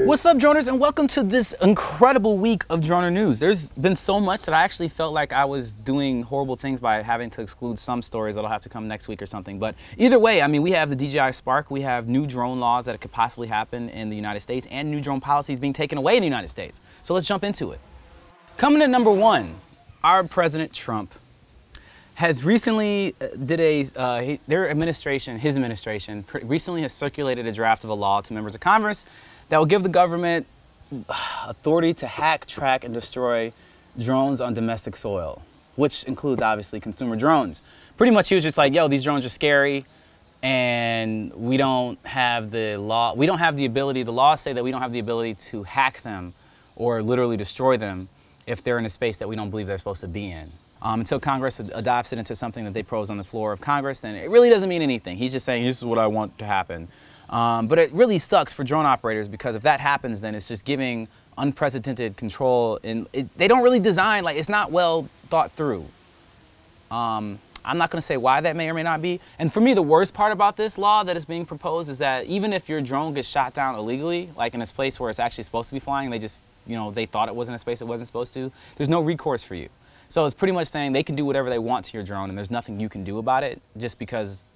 What's up, droners, and welcome to this incredible week of droner news. There's been so much that I actually felt like I was doing horrible things by having to exclude some stories that'll have to come next week or something. But either way, I mean, we have the DJI Spark, we have new drone laws that could possibly happen in the United States, and new drone policies being taken away in the United States. So let's jump into it. Coming at number one, our President Trump has recently his administration recently has circulated a draft of a law to members of Congress that will give the government authority to hack, track, and destroy drones on domestic soil, which includes, obviously, consumer drones. Pretty much he was just like, yo, these drones are scary, and we don't have the ability, the laws say that we don't have the ability to hack them or literally destroy them if they're in a space that we don't believe they're supposed to be in. Until Congress adopts it into something that they propose on the floor of Congress, then it really doesn't mean anything. He's just saying, this is what I want to happen. But it really sucks for drone operators, because if that happens, then it's just giving unprecedented control, and they don't really design, like, it's not well thought through. I'm not gonna say why that may or may not be. And for me, the worst part about this law that is being proposed is that even if your drone gets shot down illegally, like in a space where it's actually supposed to be flying, they just, they thought it was in a space it wasn't supposed to, there's no recourse for you. So it's pretty much saying they can do whatever they want to your drone, and there's nothing you can do about it, just because,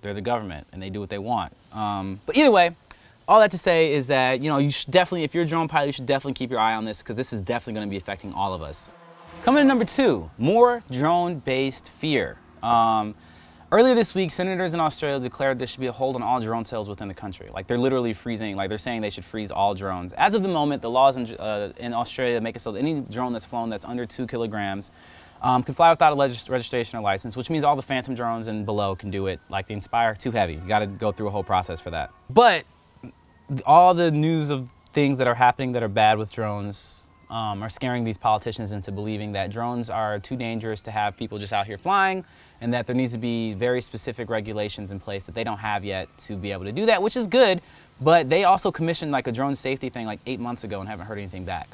they're the government and they do what they want. But either way, all that to say is that, you should definitely, if you're a drone pilot, you should definitely keep your eye on this, because this is definitely going to be affecting all of us. Coming in number two, more drone-based fear. Earlier this week, senators in Australia declared there should be a hold on all drone sales within the country. Like, they're literally freezing, like they're saying they should freeze all drones. As of the moment, the laws in Australia make it so that any drone that's flown that's under 2 kilograms can fly without a registration or license, which means all the Phantom drones and below can do it. Like the Inspire, too heavy. You gotta go through a whole process for that. But all the news of things that are happening that are bad with drones are scaring these politicians into believing that drones are too dangerous to have people just out here flying, and that there needs to be very specific regulations in place that they don't have yet to be able to do that, which is good. But they also commissioned like a drone safety thing like 8 months ago and haven't heard anything back.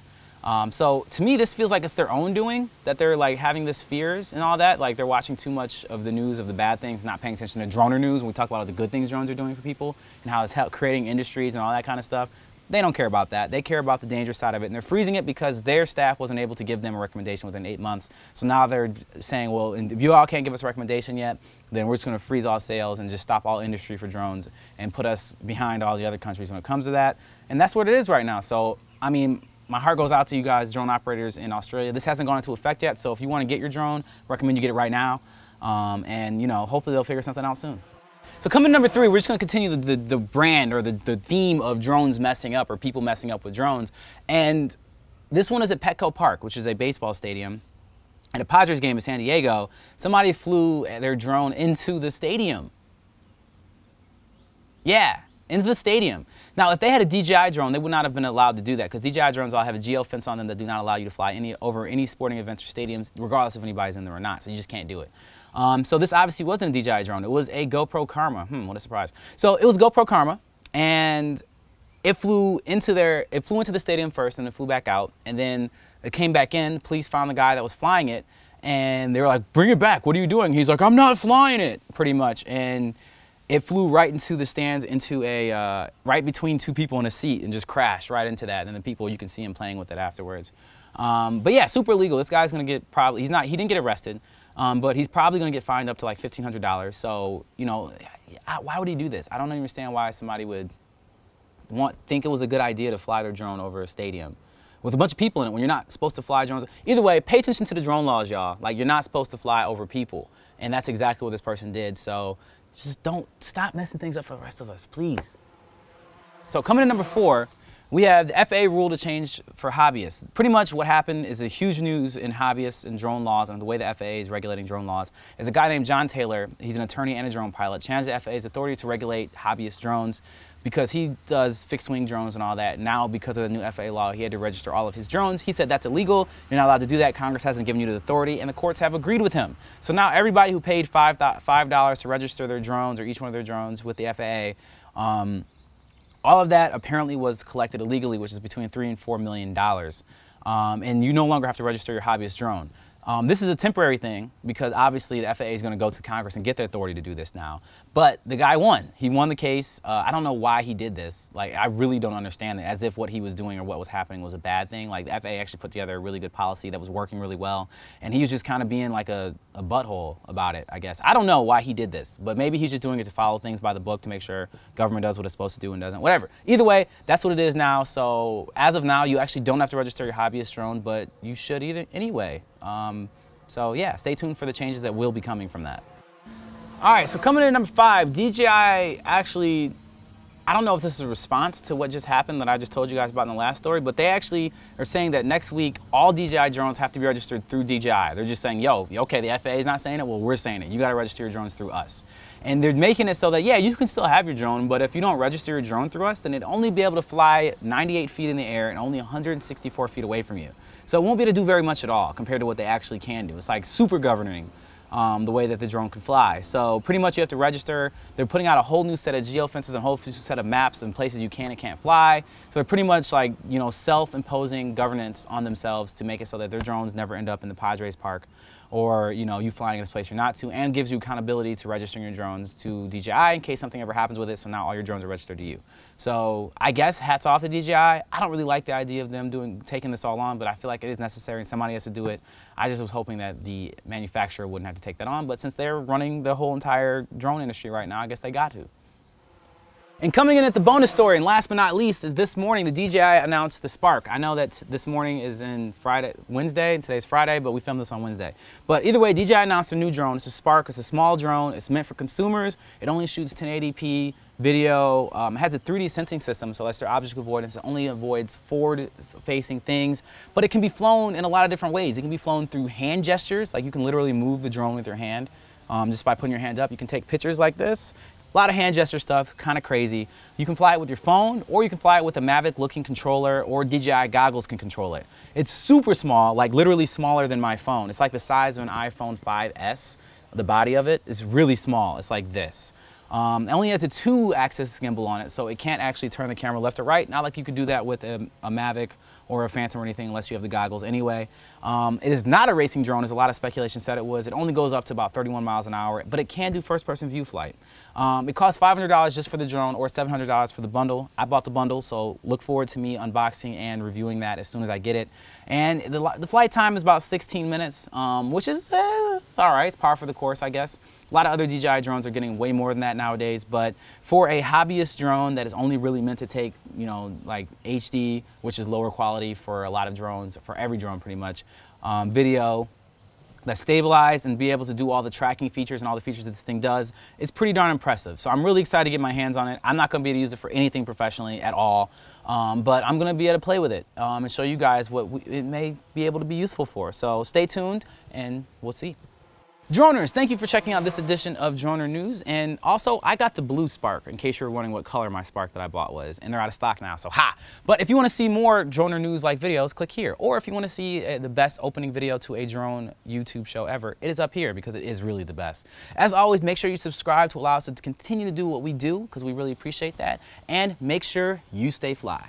So to me, this feels like it's their own doing, that they're like having this fears and all that. Like, they're watching too much of the news of the bad things, not paying attention to droner news when we talk about all the good things drones are doing for people and how it's creating industries and all that kind of stuff. They don't care about that. They care about the dangerous side of it, and they're freezing it because their staff wasn't able to give them a recommendation within 8 months. So now they're saying, well, if you all can't give us a recommendation yet, then we're just going to freeze all sales and just stop all industry for drones and put us behind all the other countries when it comes to that. And that's what it is right now. So, I mean, my heart goes out to you guys, drone operators in Australia. This hasn't gone into effect yet, so if you want to get your drone, recommend you get it right now. And, hopefully they'll figure something out soon. So coming to number three, we're just going to continue the brand or the theme of drones messing up, or people messing up with drones. And this one is at Petco Park, which is a baseball stadium. At a Padres game in San Diego, somebody flew their drone into the stadium. Yeah, into the stadium. Now, if they had a DJI drone, they would not have been allowed to do that, because DJI drones all have a geo fence on them that do not allow you to fly over any sporting events or stadiums, regardless if anybody's in there or not. So you just can't do it. So this obviously wasn't a DJI drone. It was a GoPro Karma. What a surprise. So it was GoPro Karma, and it flew into the stadium first, and it flew back out, and then it came back in. Police found the guy that was flying it, and they were like, bring it back. What are you doing? He's like, I'm not flying it, pretty much. And it flew right into the stands, into a, right between two people in a seat, and just crashed right into that. And the people, you can see him playing with it afterwards. But yeah, super illegal. This guy's gonna get he didn't get arrested. But he's probably going to get fined up to like $1,500. So, why would he do this? I don't understand why somebody would think it was a good idea to fly their drone over a stadium with a bunch of people in it when you're not supposed to fly drones. Either way, pay attention to the drone laws, y'all. Like, you're not supposed to fly over people. And that's exactly what this person did. So just stop messing things up for the rest of us, please. So coming to number four, we have the FAA Rule Change for hobbyists. Pretty much what happened is a huge news in hobbyists and drone laws, and the way the FAA is regulating drone laws, is a guy named John Taylor. He's an attorney and a drone pilot, challenged the FAA's authority to regulate hobbyist drones because he does fixed-wing drones and all that. Now, because of the new FAA law, he had to register all of his drones. He said that's illegal. You're not allowed to do that. Congress hasn't given you the authority, and the courts have agreed with him. So now everybody who paid $5 to register their drones, or each one of their drones with the FAA, all of that apparently was collected illegally, which is between $3 and $4 million. And you no longer have to register your hobbyist drone. This is a temporary thing because obviously the FAA is going to go to Congress and get the authority to do this now. But the guy won. He won the case. I don't know why he did this. Like, I really don't understand it, as if what he was doing or what was happening was a bad thing. Like, the FAA actually put together a really good policy that was working really well, and he was just kind of being like a butthole about it, I guess. I don't know why he did this, but maybe he's just doing it to follow things by the book to make sure government does what it's supposed to do and doesn't. Whatever. Either way, that's what it is now. So as of now, you actually don't have to register your hobbyist drone, but you should either anyway. So yeah, stay tuned for the changes that will be coming from that. All right, so coming in at number 5, DJI actually, I don't know if this is a response to what just happened that I just told you guys about in the last story, but they actually are saying that next week, all DJI drones have to be registered through DJI. They're just saying, yo, okay, the FAA is not saying it, well, we're saying it. You gotta register your drones through us. And they're making it so that, yeah, you can still have your drone, but if you don't register your drone through us, then it'd only be able to fly 98 feet in the air and only 164 feet away from you. So it won't be able to do very much at all compared to what they actually can do. It's like super governing. The way that the drone can fly. So pretty much you have to register. They're putting out a whole new set of geofences and a whole new set of maps and places you can and can't fly. So they're pretty much like, you know, self-imposing governance on themselves to make it so that their drones never end up in the Padres Park, or, you know, you flying in a place you're not to, and gives you accountability to registering your drones to DJI in case something ever happens with it, so now all your drones are registered to you. So I guess hats off to DJI. I don't really like the idea of them taking this all on, but I feel like it is necessary and somebody has to do it. I just was hoping that the manufacturer wouldn't have to take that on, but since they're running the whole entire drone industry right now, I guess they got to. And coming in at the bonus story, and last but not least, is this morning the DJI announced the Spark. I know that this morning is Wednesday, and today's Friday, but we filmed this on Wednesday. But either way, DJI announced a new drone. It's a Spark. It's a small drone. It's meant for consumers. It only shoots 1080p video. It has a 3D sensing system, so that's their object avoidance. It only avoids forward-facing things, but it can be flown in a lot of different ways. It can be flown through hand gestures, like you can literally move the drone with your hand just by putting your hands up. You can take pictures like this. A lot of hand gesture stuff, kind of crazy. You can fly it with your phone, or you can fly it with a Mavic looking controller, or DJI goggles can control it. It's super small, like literally smaller than my phone. It's like the size of an iPhone 5S. The body of it is really small. It's like this. It only has a 2-axis gimbal on it, so it can't actually turn the camera left or right. Not like you could do that with a Mavic or a Phantom or anything, unless you have the goggles anyway. It is not a racing drone, as a lot of speculation said it was. It only goes up to about 31 miles an hour, but it can do first-person view flight. It costs $500 just for the drone, or $700 for the bundle. I bought the bundle, so look forward to me unboxing and reviewing that as soon as I get it. And the flight time is about 16 minutes, which is it's all right. It's par for the course, I guess. A lot of other DJI drones are getting way more than that nowadays, but for a hobbyist drone that is only really meant to take, you know, like HD, which is lower quality for a lot of drones, for every drone pretty much, video that's stabilized and be able to do all the tracking features and all the features that this thing does, it's pretty darn impressive. So I'm really excited to get my hands on it. I'm not gonna be able to use it for anything professionally at all, but I'm gonna be able to play with it and show you guys what it may be able to be useful for. So stay tuned and we'll see. Droners, thank you for checking out this edition of Droner News. And also, I got the blue Spark, in case you were wondering what color my Spark that I bought was. And they're out of stock now, so ha! But if you want to see more Droner News-like videos, click here. Or if you want to see the best opening video to a drone YouTube show ever, it is up here, because it is really the best. As always, make sure you subscribe to allow us to continue to do what we do, because we really appreciate that. And make sure you stay fly.